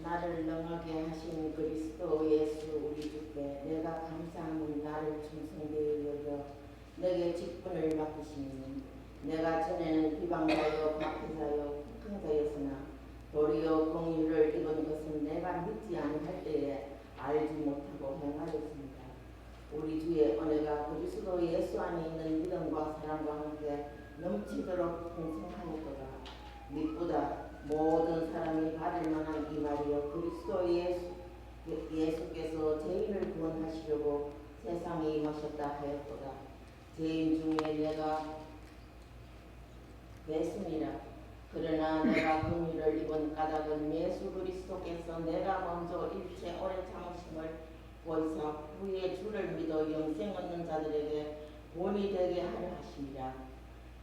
나를 능하게 하신 그리스도 예수 우리 주께 내가 감사하는 나를 충성되이 여겨 내게 직분을 맡기시니 내가 전에는 비방자요 박해자요 폭행자였으나 도리어 공의를 입은 것은 내가 믿지 아니할 때에 알지 못하고 행하였습니다. 우리 주의 은혜가 그리스도 예수 안에 있는 믿음과 사랑과 함께 넘치도록 풍성하였도다. 믿보다 모든 사람이 받을 만한 이 말이여 그리스도 예수께서 죄인을 구원하시려고 세상에 임하셨다 하였도다. 죄인 중에 내가 맺습니다. 그러나 내가 긍휼을 입은 까닭은 예수 그리스도께서 내가 먼저 일체 오래 참으심을 보이사 후에 주를 믿어 영생 얻는 자들에게 본이 되게 하려 하심이라.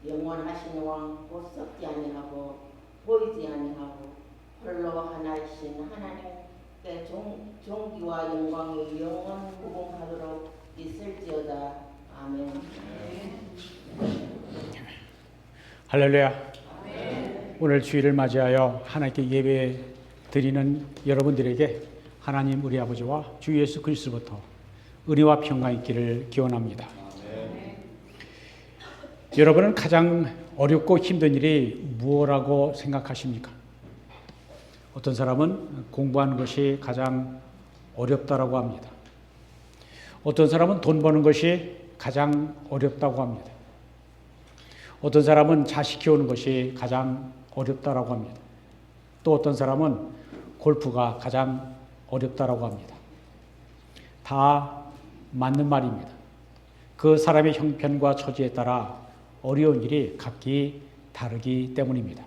영원하신 왕 곧 썩지 아니하고 보이지 아니하고 홀로 하나이신 하나님께 존귀와 영광이 영원 무궁하도록 있을지어다. 아멘. 할렐루야. 오늘 주일을 맞이하여 하나님께 예배 드리는 여러분들에게 하나님 우리 아버지와 주 예수 그리스도부터 은혜와 평강이 있기를 기원합니다. 여러분은 가장 어렵고 힘든 일이 무엇이라고 생각하십니까? 어떤 사람은 공부하는 것이 가장 어렵다라고 합니다. 어떤 사람은 돈 버는 것이 가장 어렵다고 합니다. 어떤 사람은 자식 키우는 것이 가장 어렵다라고 합니다. 또 어떤 사람은 골프가 가장 어렵다라고 합니다. 다 맞는 말입니다. 그 사람의 형편과 처지에 따라 어려운 일이 각기 다르기 때문입니다.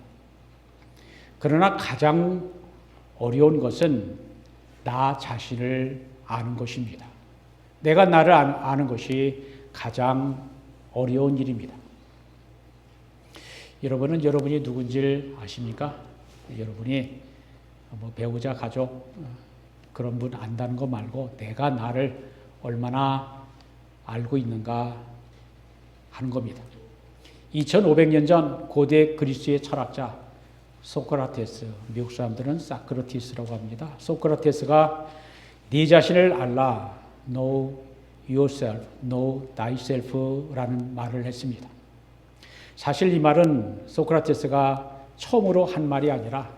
그러나 가장 어려운 것은 나 자신을 아는 것입니다. 내가 나를 아는 것이 가장 어려운 일입니다. 여러분은 여러분이 누군지를 아십니까? 여러분이 배우자, 가족 그런 분 안다는 거 말고 내가 나를 얼마나 알고 있는가 하는 겁니다. 2500년 전 고대 그리스의 철학자 소크라테스, 미국 사람들은 사크라티스라고 합니다. 소크라테스가 네 자신을 알라, know yourself, know thyself라는 말을 했습니다. 사실 이 말은 소크라테스가 처음으로 한 말이 아니라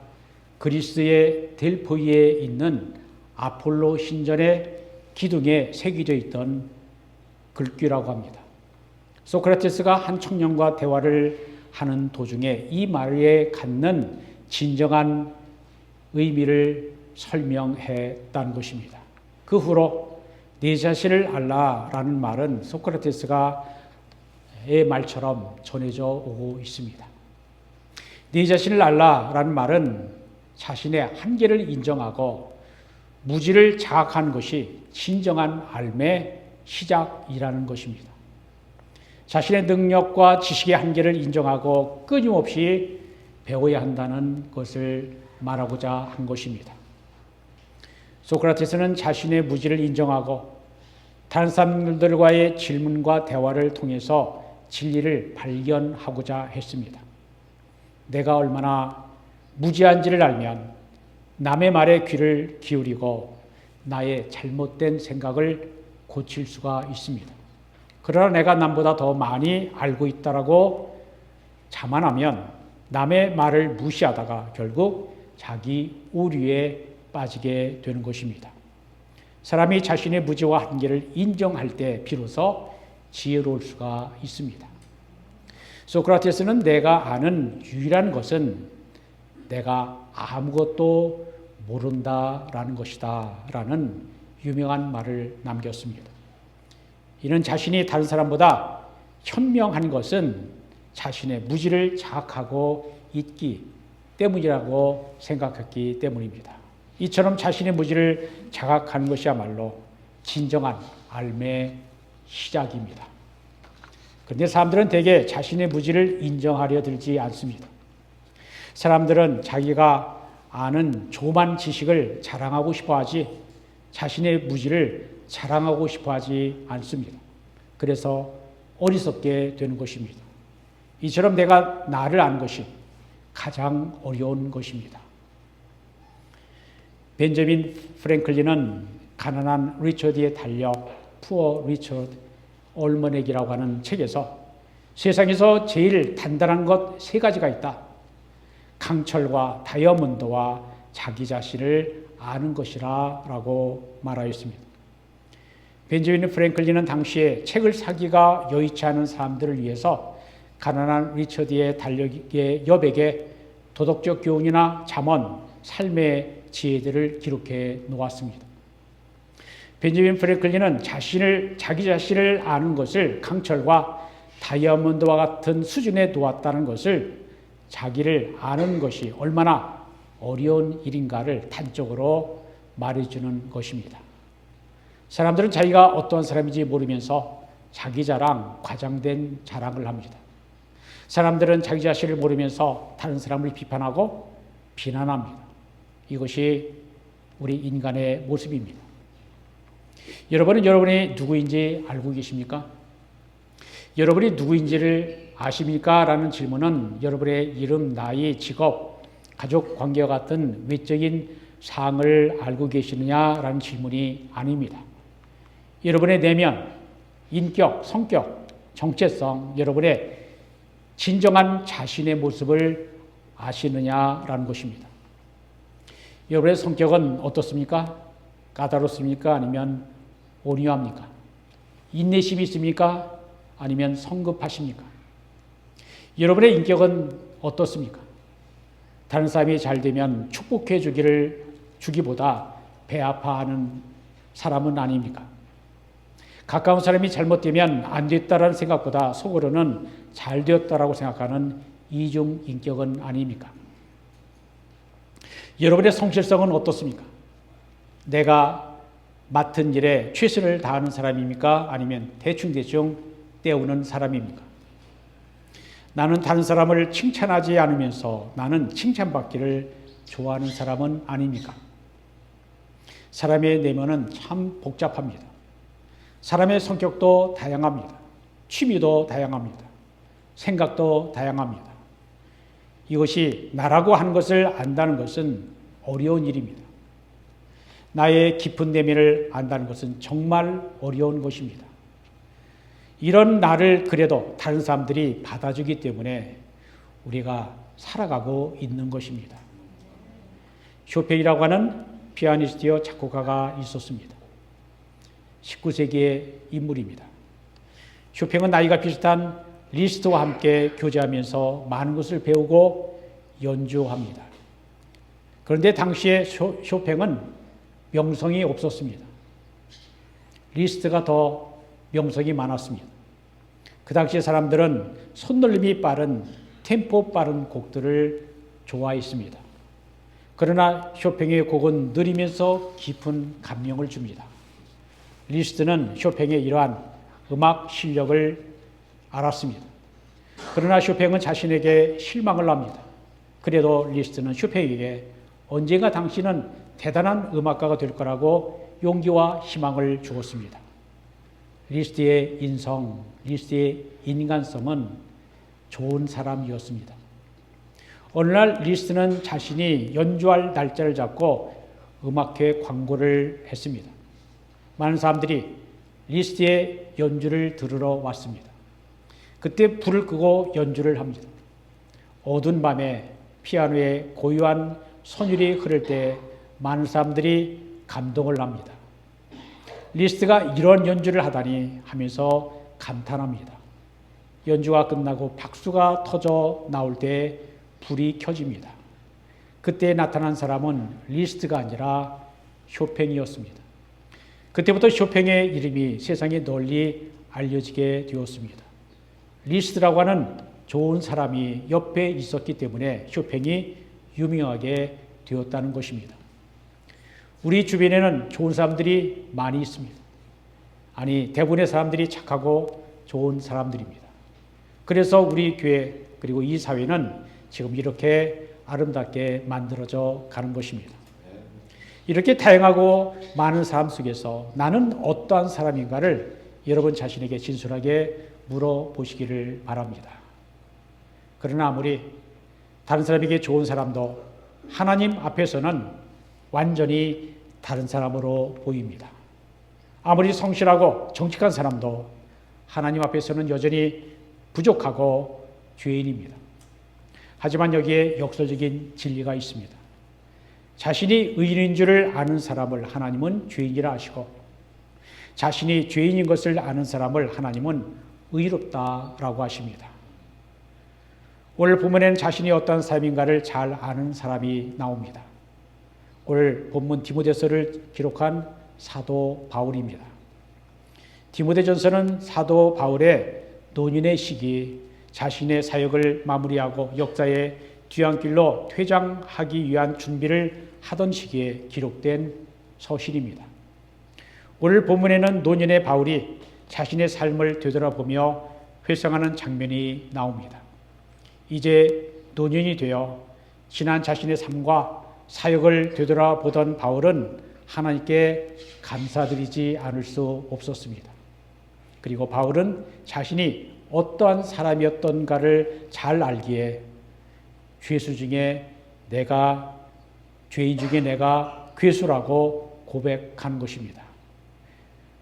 그리스의 델포이에 있는 아폴로 신전의 기둥에 새겨져 있던 글귀라고 합니다. 소크라테스가 한 청년과 대화를 하는 도중에 이 말에 갖는 진정한 의미를 설명했다는 것입니다. 그 후로 네 자신을 알라라는 말은 소크라테스가 의 말처럼 전해져 오고 있습니다. 네 자신을 알라라는 말은 자신의 한계를 인정하고 무지를 자각하는 것이 진정한 삶의 시작이라는 것입니다. 자신의 능력과 지식의 한계를 인정하고 끊임없이 배워야 한다는 것을 말하고자 한 것입니다. 소크라테스는 자신의 무지를 인정하고 다른 사람들과의 질문과 대화를 통해서 진리를 발견하고자 했습니다. 내가 얼마나 무지한지를 알면 남의 말에 귀를 기울이고 나의 잘못된 생각을 고칠 수가 있습니다. 그러나 내가 남보다 더 많이 알고 있다라고 자만하면 남의 말을 무시하다가 결국 자기 오류에 빠지게 되는 것입니다. 사람이 자신의 무지와 한계를 인정할 때 비로소 지혜로울 수가 있습니다. 소크라테스는 내가 아는 유일한 것은 내가 아무것도 모른다라는 것이다 라는 유명한 말을 남겼습니다. 이는 자신이 다른 사람보다 현명한 것은 자신의 무지를 자각하고 있기 때문이라고 생각했기 때문입니다. 이처럼 자신의 무지를 자각하는 것이야말로 진정한 삶의 시작입니다. 그런데 사람들은 대개 자신의 무지를 인정하려 들지 않습니다. 사람들은 자기가 아는 조만 지식을 자랑하고 싶어하지 자신의 무지를 자랑하고 싶어하지 않습니다. 그래서 어리석게 되는 것입니다. 이처럼 내가 나를 아는 것이 가장 어려운 것입니다. 벤저민 프랭클린은 가난한 리처드에 달려 푸어 리처드 올머넥이라고 하는 책에서 세상에서 제일 단단한 것 세 가지가 있다. 강철과 다이아몬드와 자기 자신을 아는 것이라 라고 말하였습니다. 벤저민 프랭클린은 당시에 책을 사기가 여의치 않은 사람들을 위해서 가난한 리처드의 달력의 여백에 도덕적 교훈이나 잠언, 삶의 지혜들을 기록해 놓았습니다. 벤저민 프랭클린은 자기 자신을 아는 것을 강철과 다이아몬드와 같은 수준에 놓았다는 것을 자기를 아는 것이 얼마나 어려운 일인가를 단적으로 말해주는 것입니다. 사람들은 자기가 어떠한 사람인지 모르면서 자기 자랑, 과장된 자랑을 합니다. 사람들은 자기 자신을 모르면서 다른 사람을 비판하고 비난합니다. 이것이 우리 인간의 모습입니다. 여러분은 여러분이 누구인지 알고 계십니까? 여러분이 누구인지를 아십니까? 라는 질문은 여러분의 이름, 나이, 직업, 가족 관계와 같은 외적인 사항을 알고 계시느냐라는 질문이 아닙니다. 여러분의 내면, 인격, 성격, 정체성, 여러분의 진정한 자신의 모습을 아시느냐라는 것입니다. 여러분의 성격은 어떻습니까? 까다롭습니까? 아니면 온유합니까? 인내심이 있습니까? 아니면 성급하십니까? 여러분의 인격은 어떻습니까? 다른 사람이 잘 되면 축복해 주기보다 배 아파하는 사람은 아닙니까? 가까운 사람이 잘못되면 안 됐다라는 생각보다 속으로는 잘 되었다라고 생각하는 이중 인격은 아닙니까? 여러분의 성실성은 어떻습니까? 내가 맡은 일에 최선을 다하는 사람입니까? 아니면 대충대충 때우는 사람입니까? 나는 다른 사람을 칭찬하지 않으면서 나는 칭찬받기를 좋아하는 사람은 아닙니까? 사람의 내면은 참 복잡합니다. 사람의 성격도 다양합니다. 취미도 다양합니다. 생각도 다양합니다. 이것이 나라고 하는 것을 안다는 것은 어려운 일입니다. 나의 깊은 내면을 안다는 것은 정말 어려운 것입니다. 이런 나를 그래도 다른 사람들이 받아주기 때문에 우리가 살아가고 있는 것입니다. 쇼팽이라고 하는 피아니스트여 작곡가가 있었습니다. 19세기의 인물입니다. 쇼팽은 나이가 비슷한 리스트와 함께 교제하면서 많은 것을 배우고 연주합니다. 그런데 당시에 쇼팽은 명성이 없었습니다. 리스트가 더 명성이 많았습니다. 그 당시에 사람들은 손놀림이 빠른 템포 빠른 곡들을 좋아했습니다. 그러나 쇼팽의 곡은 느리면서 깊은 감명을 줍니다. 리스트는 쇼팽의 이러한 음악 실력을 알았습니다. 그러나 쇼팽은 자신에게 실망을 합니다. 그래도 리스트는 쇼팽에게 언젠가 당신은 대단한 음악가가 될 거라고 용기와 희망을 주었습니다. 리스트의 인성, 리스트의 인간성은 좋은 사람이었습니다. 어느 날 리스트는 자신이 연주할 날짜를 잡고 음악회 광고를 했습니다. 많은 사람들이 리스트의 연주를 들으러 왔습니다. 그때 불을 끄고 연주를 합니다. 어두운 밤에 피아노에 고요한 선율이 흐를 때 많은 사람들이 감동을 합니다. 리스트가 이런 연주를 하다니 하면서 감탄합니다. 연주가 끝나고 박수가 터져 나올 때 불이 켜집니다. 그때 나타난 사람은 리스트가 아니라 쇼팽이었습니다. 그때부터 쇼팽의 이름이 세상에 널리 알려지게 되었습니다. 리스트라고 하는 좋은 사람이 옆에 있었기 때문에 쇼팽이 유명하게 되었다는 것입니다. 우리 주변에는 좋은 사람들이 많이 있습니다. 아니, 대부분의 사람들이 착하고 좋은 사람들입니다. 그래서 우리 교회 그리고 이 사회는 지금 이렇게 아름답게 만들어져 가는 것입니다. 이렇게 다양하고 많은 사람 속에서 나는 어떠한 사람인가를 여러분 자신에게 진솔하게 물어보시기를 바랍니다. 그러나 아무리 다른 사람에게 좋은 사람도 하나님 앞에서는 완전히 다른 사람으로 보입니다. 아무리 성실하고 정직한 사람도 하나님 앞에서는 여전히 부족하고 죄인입니다. 하지만 여기에 역설적인 진리가 있습니다. 자신이 의인인 줄을 아는 사람을 하나님은 죄인이라 하시고 자신이 죄인인 것을 아는 사람을 하나님은 의롭다라고 하십니다. 오늘 본문에는 자신이 어떤 사람인가를 잘 아는 사람이 나옵니다. 오늘 본문 디모데서를 기록한 사도 바울입니다. 디모데전서는 사도 바울의 노년의 시기, 자신의 사역을 마무리하고 역사의 뒤안길로 퇴장하기 위한 준비를 하던 시기에 기록된 서신입니다. 오늘 본문에는 노년의 바울이 자신의 삶을 되돌아보며 회상하는 장면이 나옵니다. 이제 노년이 되어 지난 자신의 삶과 사역을 되돌아보던 바울은 하나님께 감사드리지 않을 수 없었습니다. 그리고 바울은 자신이 어떠한 사람이었던가를 잘 알기에 죄인 중에 내가 괴수라고 고백한 것입니다.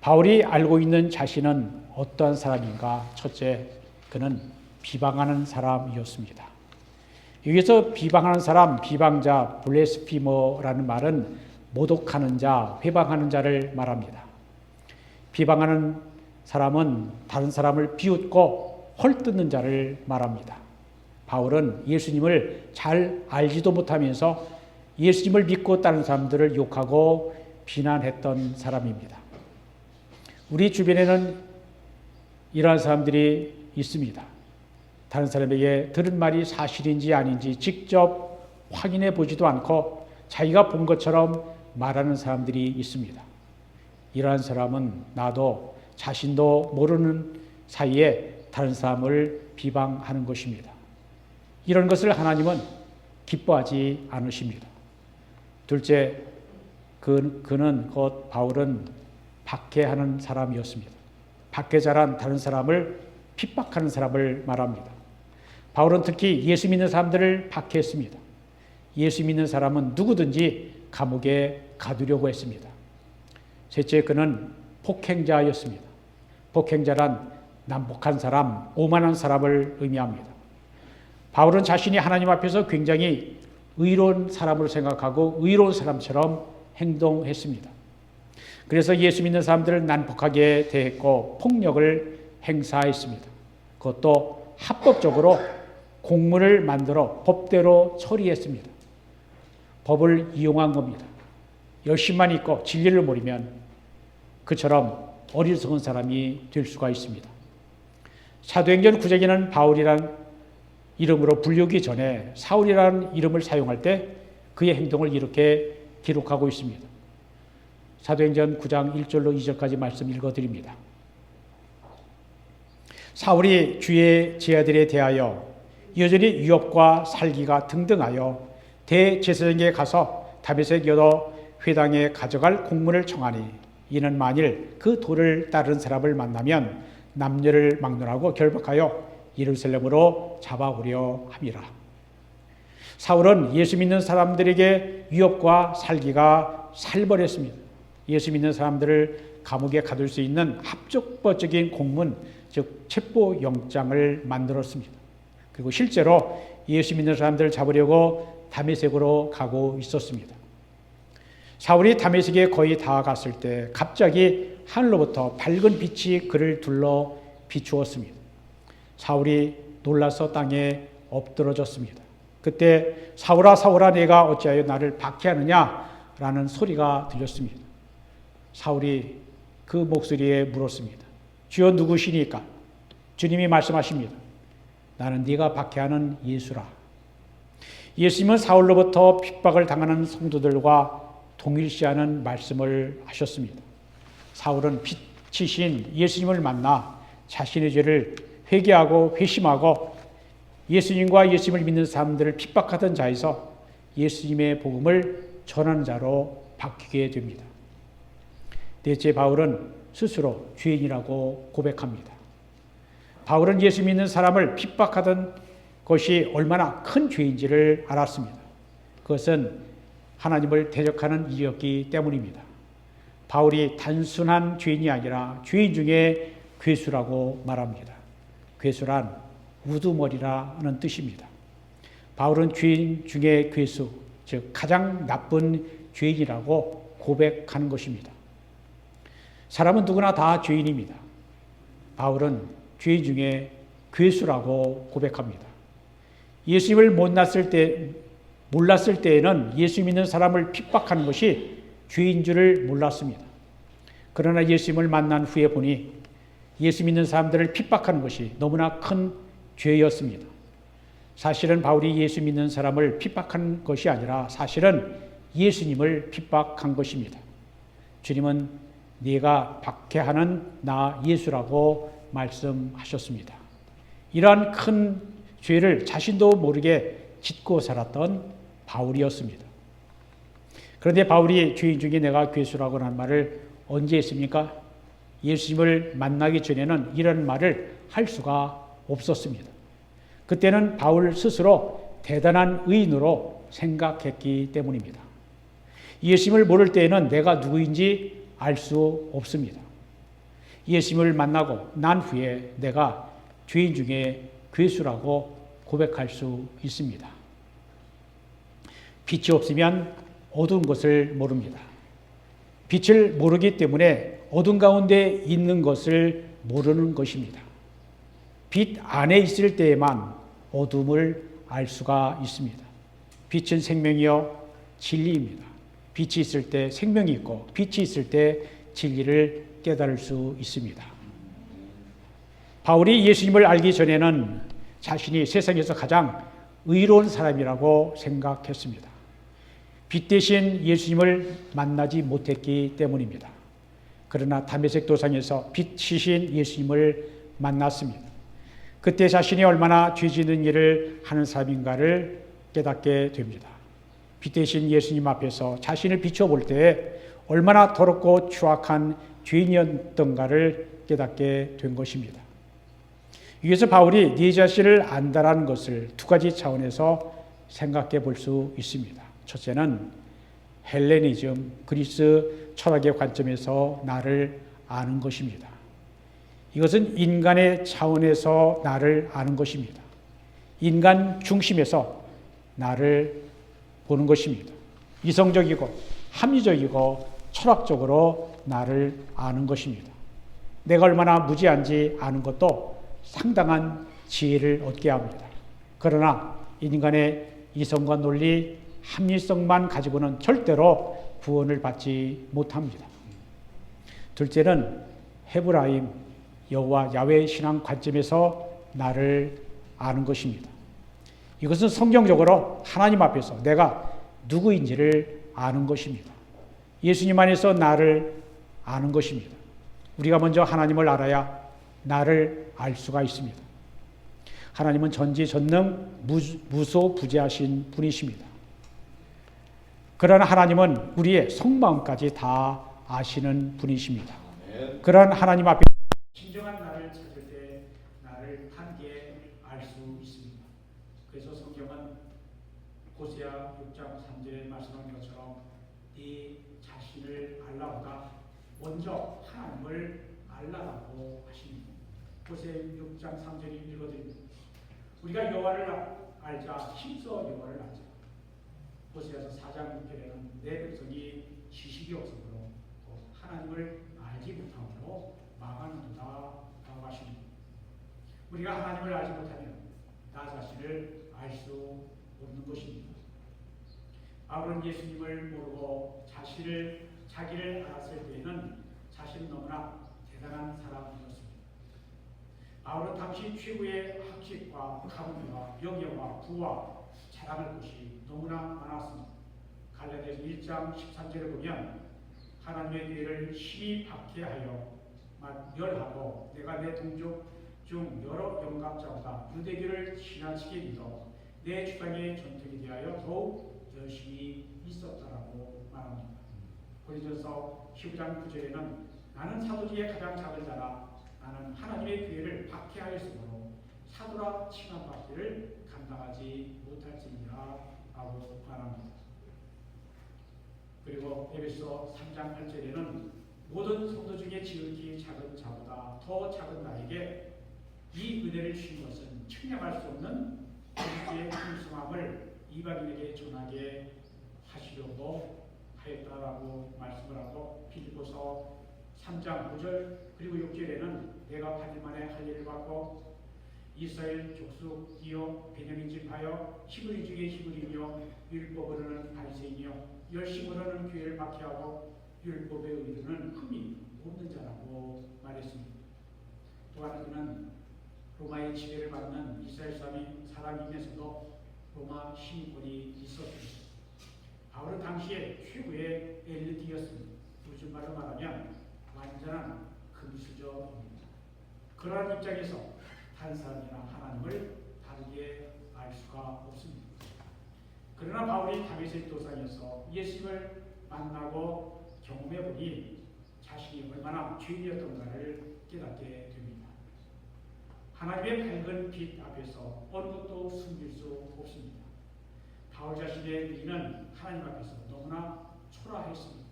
바울이 알고 있는 자신은 어떠한 사람인가? 첫째, 그는 비방하는 사람이었습니다. 여기서 비방하는 사람, 비방자, 블레스피머라는 말은 모독하는 자, 회방하는 자를 말합니다. 비방하는 사람은 다른 사람을 비웃고 헐뜯는 자를 말합니다. 바울은 예수님을 잘 알지도 못하면서 예수님을 믿고 따르는 사람들을 욕하고 비난했던 사람입니다. 우리 주변에는 이러한 사람들이 있습니다. 다른 사람에게 들은 말이 사실인지 아닌지 직접 확인해 보지도 않고 자기가 본 것처럼 말하는 사람들이 있습니다. 이러한 사람은 나도 자신도 모르는 사이에 다른 사람을 비방하는 것입니다. 이런 것을 하나님은 기뻐하지 않으십니다. 둘째, 바울은 박해하는 사람이었습니다. 박해자란 다른 사람을 핍박하는 사람을 말합니다. 바울은 특히 예수 믿는 사람들을 박해했습니다. 예수 믿는 사람은 누구든지 감옥에 가두려고 했습니다. 셋째, 그는 폭행자였습니다. 폭행자란 난폭한 사람, 오만한 사람을 의미합니다. 바울은 자신이 하나님 앞에서 굉장히 의로운 사람으로 생각하고 의로운 사람처럼 행동했습니다. 그래서 예수 믿는 사람들을 난폭하게 대했고 폭력을 행사했습니다. 그것도 합법적으로 공문을 만들어 법대로 처리했습니다. 법을 이용한 겁니다. 열심만 있고 진리를 모르면 그처럼 어리석은 사람이 될 수가 있습니다. 사도행전 9장에는 바울이란 이름으로 불리기 전에 사울이라는 이름을 사용할 때 그의 행동을 이렇게 기록하고 있습니다. 사도행전 9장 1절로 2절까지 말씀 읽어드립니다. 사울이 주의 제자들에 대하여 여전히 유업과 살기가 등등하여 대제사장에게 가서 다메섹 여러 회당에 가져갈 공문을 청하니 이는 만일 그 도를 따르는 사람을 만나면 남녀를 막론하고 결박하여 예루살렘으로 잡아오려 함이라. 사울은 예수 믿는 사람들에게 위협과 살기가 살벌했습니다. 예수 믿는 사람들을 감옥에 가둘 수 있는 합법적인 공문, 즉 체포영장을 만들었습니다. 그리고 실제로 예수 믿는 사람들을 잡으려고 다메섹으로 가고 있었습니다. 사울이 다메섹에 거의 다 갔을 때 갑자기 하늘로부터 밝은 빛이 그를 둘러 비추었습니다. 사울이 놀라서 땅에 엎드러졌습니다. 그때 사울아 사울아 내가 어찌하여 나를 박해하느냐라는 소리가 들렸습니다. 사울이 그 목소리에 물었습니다. 주여 누구시니까? 주님이 말씀하십니다. 나는 네가 박해하는 예수라. 예수님은 사울로부터 핍박을 당하는 성도들과 동일시하는 말씀을 하셨습니다. 사울은 빛이신 예수님을 만나 자신의 죄를 회개하고 회심하고 예수님과 예수님을 믿는 사람들을 핍박하던 자에서 예수님의 복음을 전하는 자로 바뀌게 됩니다. 넷째, 바울은 스스로 죄인이라고 고백합니다. 바울은 예수 믿는 사람을 핍박하던 것이 얼마나 큰 죄인지를 알았습니다. 그것은 하나님을 대적하는 일이었기 때문입니다. 바울이 단순한 죄인이 아니라 죄인 중에 괴수라고 말합니다. 괴수란 우두머리라는 뜻입니다. 바울은 죄인 중에 괴수, 즉 가장 나쁜 죄인이라고 고백하는 것입니다. 사람은 누구나 다 죄인입니다. 바울은 죄인 중에 괴수라고 고백합니다. 예수님을 몰랐을 때에는 예수 믿는 사람을 핍박하는 것이 죄인 줄을 몰랐습니다. 그러나 예수님을 만난 후에 보니 예수 믿는 사람들을 핍박하는 것이 너무나 큰 죄였습니다. 사실은 바울이 예수 믿는 사람을 핍박한 것이 아니라 사실은 예수님을 핍박한 것입니다. 주님은 네가 박해하는 나 예수라고 말씀하셨습니다. 이러한 큰 죄를 자신도 모르게 짓고 살았던 바울이었습니다. 그런데 바울이 죄인 중에 내가 괴수라고 하는 말을 언제 했습니까? 예수님을 만나기 전에는 이런 말을 할 수가 없었습니다. 그때는 바울 스스로 대단한 의인으로 생각했기 때문입니다. 예수님을 모를 때에는 내가 누구인지 알 수 없습니다. 예수님을 만나고 난 후에 내가 죄인 중에 괴수라고 고백할 수 있습니다. 빛이 없으면 어두운 것을 모릅니다. 빛을 모르기 때문에 어둠 가운데 있는 것을 모르는 것입니다. 빛 안에 있을 때에만 어둠을 알 수가 있습니다. 빛은 생명이요 진리입니다. 빛이 있을 때 생명이 있고 빛이 있을 때 진리를 깨달을 수 있습니다. 바울이 예수님을 알기 전에는 자신이 세상에서 가장 의로운 사람이라고 생각했습니다. 빛 대신 예수님을 만나지 못했기 때문입니다. 그러나 다메섹 도상에서 빛이신 예수님을 만났습니다. 그때 자신이 얼마나 죄 짓는 일을 하는 사람인가를 깨닫게 됩니다. 빛 대신 예수님 앞에서 자신을 비춰볼 때 얼마나 더럽고 추악한 죄인이었던가를 깨닫게 된 것입니다. 여기서 바울이 네 자신을 안다라는 것을 두 가지 차원에서 생각해 볼 수 있습니다. 첫째는 헬레니즘, 그리스 철학의 관점에서 나를 아는 것입니다. 이것은 인간의 차원에서 나를 아는 것입니다. 인간 중심에서 나를 보는 것입니다. 이성적이고 합리적이고 철학적으로 나를 아는 것입니다. 내가 얼마나 무지한지 아는 것도 상당한 지혜를 얻게 합니다. 그러나 인간의 이성과 논리, 합리성만 가지고는 절대로 구원을 받지 못합니다. 둘째는 헤브라임, 여호와 야훼 신앙 관점에서 나를 아는 것입니다. 이것은 성경적으로 하나님 앞에서 내가 누구인지를 아는 것입니다. 예수님 안에서 나를 아는 것입니다. 우리가 먼저 하나님을 알아야 나를 알 수가 있습니다. 하나님은 전지전능 무소부재하신 분이십니다. 그러나 하나님은 우리의 속마음까지 다 아시는 분이십니다. 그런 하나님 앞에 진정한 나를 찾을 때 나를 한계 알 수 있습니다. 그래서 성경은 호세아 6장 3절에 말씀한 것처럼 네 자신을 알라보다 먼저 하나님을 알라라고 하십니다. 호세아 6장 3절이 읽어드립니다. 우리가 여호와를 알자 힘써 여호와를 알자. 호세아서 4장 6절에는 내 백성이 지식이 없으므로 하나님을 알지 못함으로 망하는도다 라고 하십니다. 우리가 하나님을 알지 못하면 나 자신을 알 수 없는 것입니다. 바울은 예수님을 모르고 자기를 알았을 때에는 자신은 너무나 대단한 사람이었습니다. 바울은 당시 최고의 학식과 가문과 명예와 부와 자랑할 것이 너무나 많았습니다. 갈라디아서 1장 13절에 보면 하나님의 교회를 심히 박해하여 멸하고 내가 내 동족 중 여러 영갑자보다 유대교를 지나치게 믿어 내 주장의 전통에 대하여 더욱 열심히 있었다라고 말합니다. 고린도서 15장 9절에는 나는 사도 중에 가장 작은 자라 나는 하나님의 교회를 박해하였으므로 사도라 칭함받기를 감당하지 못할지니라 라고 말합니다. 그리고 에베소 3장 8절에는 모든 성도 중에 지극히 작은 자보다 더 작은 나에게 이 은혜를 주신 것은 측량할 수 없는 그리스도의 풍성함을 이방인에게 전하게 하시려고 하였다라고 말씀을 하고, 빌립보서 3장 9절 그리고 6절에는 내가 8일 만에 할 일을 받고 이스라엘 족속이요 베냐민 집하여 히브리 중에 히브리며 율법으로는 바리새인이요 열심으로는 교회를 박해하고 율법에 의르는 흠이 없는 자라고 말했습니다. 또한 그는 로마의 지배를 받는 이스라엘 사람이면서도 로마 시민권이 있었습니다. 바울은 당시에 최고의 엘리트였습니다. 요즘 말로 말하면 완전한 금수저입니다. 그러한 입장에서 한 사람이나 하나님을 다르게 알 수가 없습니다. 그러나 바울이 다메섹 도상에서 예수님을 만나고 경험해보니 자신이 얼마나 죄인이었던가를 깨닫게 됩니다. 하나님의 밝은 빛 앞에서 어느 것도 숨길 수 없습니다. 바울 자신의 의는 하나님 앞에서 너무나 초라했습니다.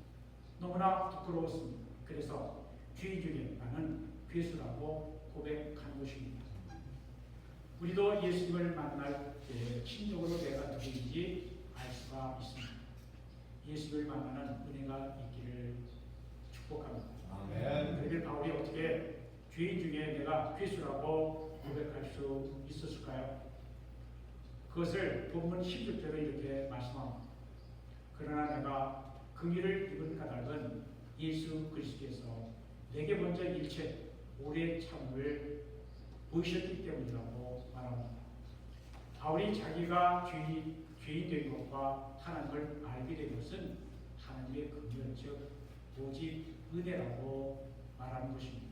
너무나 부끄러웠습니다. 그래서 죄인 중에 나는 괴수라고 고백한 것입니다. 우리도 예수님을 만날 때 심적으로 내가 누구인지 알 수가 있습니다. 예수님을 만나는 은혜가 있기를 축복합니다. 아멘. 그러면 바울이 어떻게 죄인 중에 내가 괴수라고 고백할 수 있었을까요? 그것을 본문 16절에 이렇게 말씀합니다. 그러나 내가 긍휼을 입은 까닭은 예수 그리스도께서 내게 먼저 일체 오래 참음을 보이셨기 때문이라고 말합니다. 바울이 자기가 죄인 된 것과 하나님을 알게 된 것은 하나님의 긍휼, 즉 오직 은혜라고 말하는 것입니다.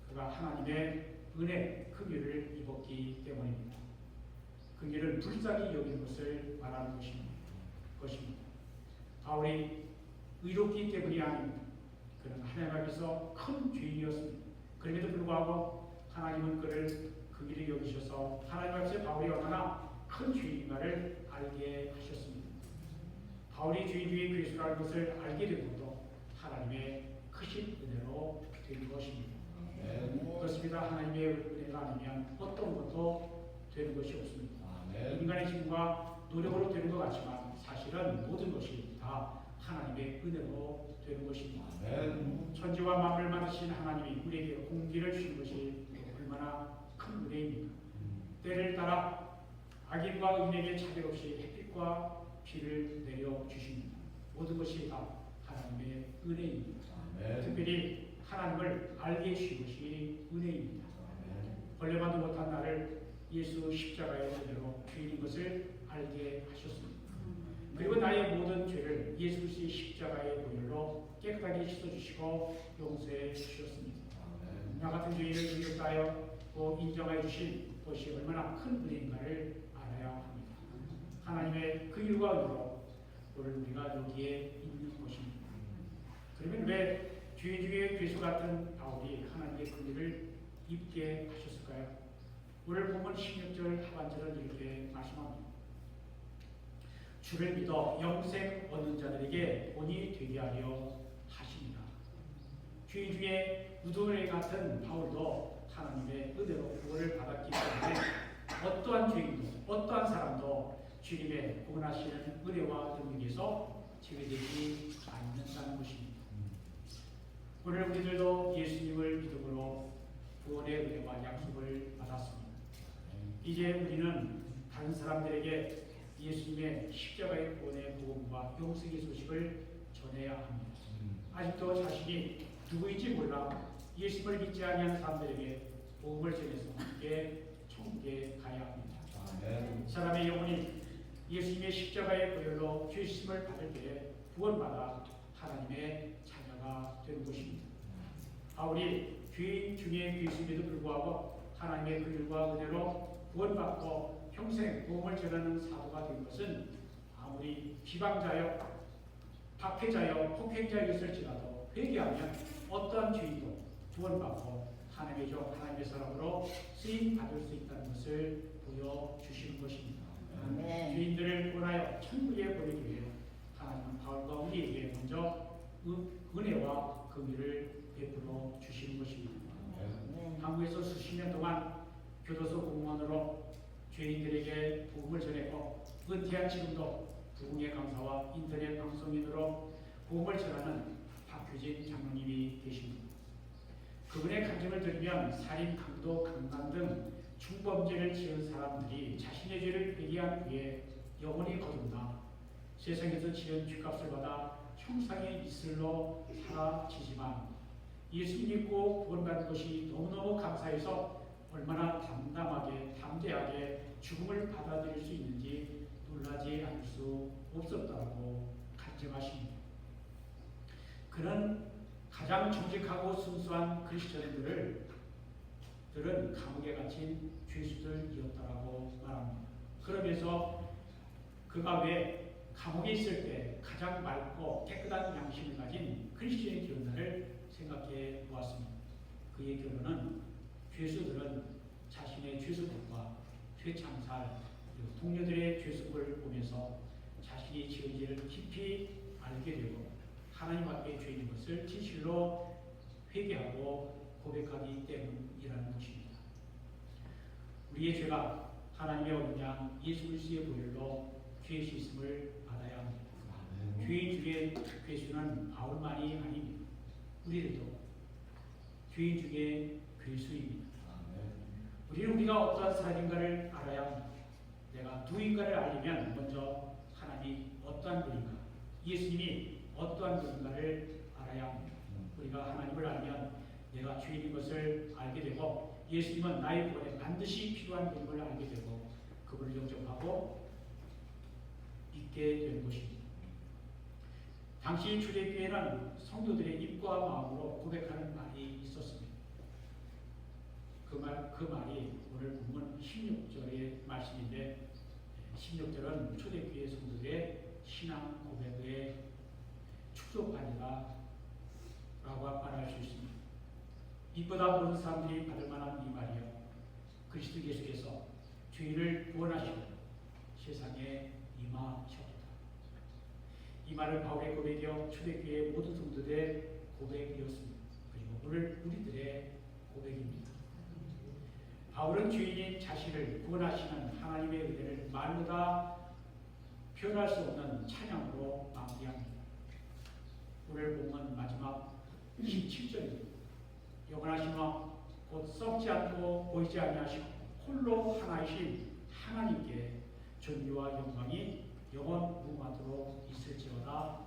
그가 하나님의 은혜, 긍휼을 입었기 때문입니다. 긍휼은 불쌍히 여기는 것을 말하는 것입니다. 바울이 의롭기 때문이 아닙니다. 그는 하나님 앞에서 큰 죄인이었습니다. 그럼에도 불구하고 하나님은 그를 긍휼히 여기셔서 하나님 앞에서 바울이 얼마나 큰 죄인인가를 알게 하셨습니다. 바울이 죄인 중에 괴수라는 것을 알게 된 것도 하나님의 크신 은혜로 된 것입니다. 그렇습니다. 하나님의 은혜가 아니면 어떤 것도 되는 것이 없습니다. 인간의 힘과 노력으로 되는 것 같지만 사실은 모든 것이 다 하나님의 은혜로 되는 것입니다. 천지와 만물을 만드신 하나님이 우리에게 공기를 주신 것이 얼마나 큰 은혜입니까? 때를 따라 악인과 의인에게 차별 없이 햇빛과 비를 내려 주십니다. 모든 것이 다 하나님의 은혜입니다. 특별히 하나님을 알게 해주신 것이 은혜입니다. 벌레만도 못한 나를 예수 십자가의 은혜로 죄인인 것을 알게 하셨습니다. 그리고 나의 모든 죄를 예수 그리스도의 십자가의 보혈로 깨끗하게 씻어주시고 용서해 주셨습니다. 나 같은 죄인을 인정하여 인정해 주신 것이 얼마나 큰 은혜인가를 알아야 합니다. 하나님의 그 일과 은혜로 오늘 우리가 여기에 있는 것입니다. 그러면 왜 죄인 중에 괴수 같은 바울이 하나님의 그 일을 입게 하셨을까요? 오늘 보면 16절 하반절은 이렇게 말씀합니다. 주를 믿어 영생 얻는 자들에게 본이 되게 하려 하십니다. 죄인 중에 무도회 같은 바울도 하나님의 은혜로 구원을 받았기 때문에 어떠한 죄인도 어떠한 사람도 주님의 구원하시는 은혜와 능력에서 제외되지 않는다는 것입니다. 오늘 우리들도 예수님을 믿음으로 구원의 은혜와 약속을 받았습니다. 이제 우리는 다른 사람들에게 예수님의 십자가의 구원의 복음과 용서의 소식을 전해야 합니다. 아직도 자신이 누구인지 몰라 예수님을 믿지 아니하는 사람들에게 복음을 전해서 함께 천국에 가야 합니다. 사람의 영혼이 예수님의 십자가의 보혈로 죄심을 받을 때에 구원받아 하나님의 자녀가 되는 것입니다. 바울이 죄인 중에 괴수임에도 불구하고 하나님의 긍휼과 은혜로 구원받고 평생 복음을 전하는 사도가 된 것은 아무리 비방자여 박해자여 폭행자였을지라도 회개하면 어떠한 죄인도 구원받고 하나님의 종 하나님의 사람으로 쓰임 받을 수 있다는 것을 보여주시는 것입니다. 아멘. 죄인들을 구원하여 천국에 보내기 위해 하나님은 바울과 우리에게 먼저 은혜와 긍휼을 베풀어 주시는 것입니다. 한국에서 수십 년 동안 교도소 공무원으로 죄인들에게 복음을 전했고 은퇴한 지금도 부흥의 강사와 인터넷 방송인으로 복음을 전하는 박규진 장로님이 계십니다. 그분의 간증을 들으면 살인, 강도, 강간 등 중범죄를 지은 사람들이 자신의 죄를 회개한 후에 영원히 거듭나 세상에서 지은 죗값을 받아 형상의 이슬로 사라지지만 예수 믿고 구원받는 것이 너무너무 감사해서 얼마나 담대하게 죽음을 받아들일 수 있는지 놀라지 않을 수 없었다고 간증하십니다. 그는 가장 정직하고 순수한 그리스도인들은 감옥에 갇힌 죄수들이었다라고 말합니다. 그러면서 그가 왜 감옥에 있을 때 가장 맑고 깨끗한 양심을 가진 그리스도인의 결론을 생각해 보았습니다. 그의 결론은 죄수들은 자신의 죄수들과 죄창살, 그리고 동료들의 죄수를 보면서 자신이 지은 죄를 깊이 알게 되고 하나님 앞에 죄인 것을 진실로 회개하고 고백하기 때문이라는 것입니다. 우리의 죄가 하나님의 언약 예수 그리스도의 보혈로 죄 씻음을 받아야 합니다. 죄인 중에 괴수는 바울만이 아닙니다. 우리들도 죄인 중에 괴수입니다. 우리는 우리가 어떠한 사람인가를 알아야 합니다. 내가 누구인가를 알려면 먼저 하나님이 어떠한 분인가, 예수님이 어떠한 분인가를 알아야 합니다. 우리가 하나님을 알면 내가 죄인인 것을 알게 되고 예수님은 나의 구원에 반드시 필요한 분임을 알게 되고 그분을 영접하고 믿게 되는 것입니다. 당시 초대교회는 성도들의 입과 마음으로 고백하는 말이 있었습니다. 그 말이 오늘 본문 16절의 말씀인데 16절은 초대교회 성도들의 신앙 고백의 축소판이다 라고 말할 수 있습니다. 이보다 모든 사람들이 받을 만한 이 말이요, 그리스도 예수께서 죄인을 구원하시고 세상에 임하셨다. 이 말은 바울의 고백이요 초대교회 모든 성도들의 고백이었습니다. 그리고 오늘 우리들의 고백입니다. 바울은 죄인인 자신을 구원하시는 하나님의 은혜를 말로 다 표현할 수 없는 찬양으로 마무리합니다. 오늘 본문 마지막 17절입니다. 영원하시며 곧 썩지 않고 보이지 아니하시고 홀로 하나이신 하나님께 존귀와 영광이 영원 무궁하도록 있을지어다.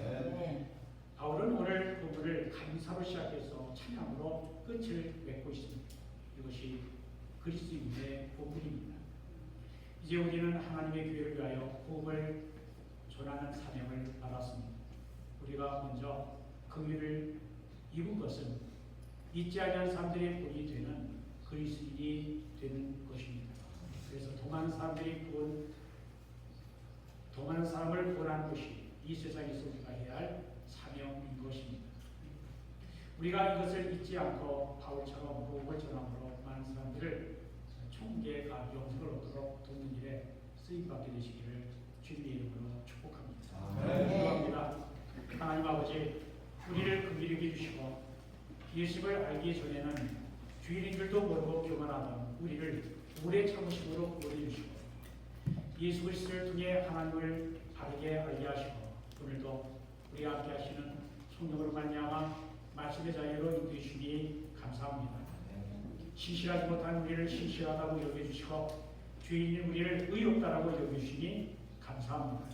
아멘. 바울은 오늘 본문을 감사로 시작해서 찬양으로 끝을 맺고 있습니다. 이것이 그리스도인의 본문입니다. 이제 우리는 하나님의 교회를 위하여 복음을 전하는 사명을 받았습니다. 우리가 먼저 긍휼을 입은 것은 잊지 아니한 사람들의 본이 되는 그리스도인이 되는 것입니다. 그래서 더 많은 사람을 구원하는 것이 이 세상에서 우리가 해야 할 사명인 것입니다. 우리가 이것을 잊지 않고 바울처럼 복음을 전함으로 많은 사람들을 총계가 영생을 얻도록 돕는 일에 쓰임받게 되시기를 주님의 이름으로 축복합니다. 기도합니다. 하나님 아버지, 우리를 긍휼히 여기시고 예수를 알기 전에는 주인인 줄도 모르고 교만하던 우리를 오래 참으심으로 구원해 주시고 예수 그리스도를 통해 하나님을 바르게 알게 하시고 오늘도 우리와 함께 하시는 성령으로 말미암아 말씀의 자유로 인도해 주시니 감사합니다. 신실하지 못한 우리를 신실하다고 여겨주시고 죄인인 우리를 의롭다라고 여겨주시니 감사합니다.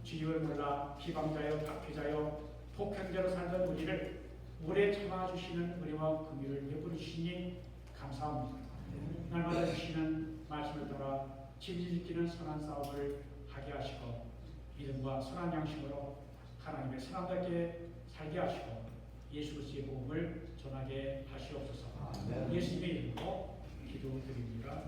주님을 몰라 비방자여 박해자여 폭행자로 살던 우리를 오래 참아주시는 은혜와 긍휼을 베풀어 주시니 감사합니다. 날마다 주시는 말씀을 따라 진리 지키는 선한 싸움을 하게 하시고 믿음과 선한 양심으로 하나님의 사람답게 살게 하시고 예수 그리스도의 복음을 전하게 하시옵소서. 예수님의 이름으로 기도드립니다.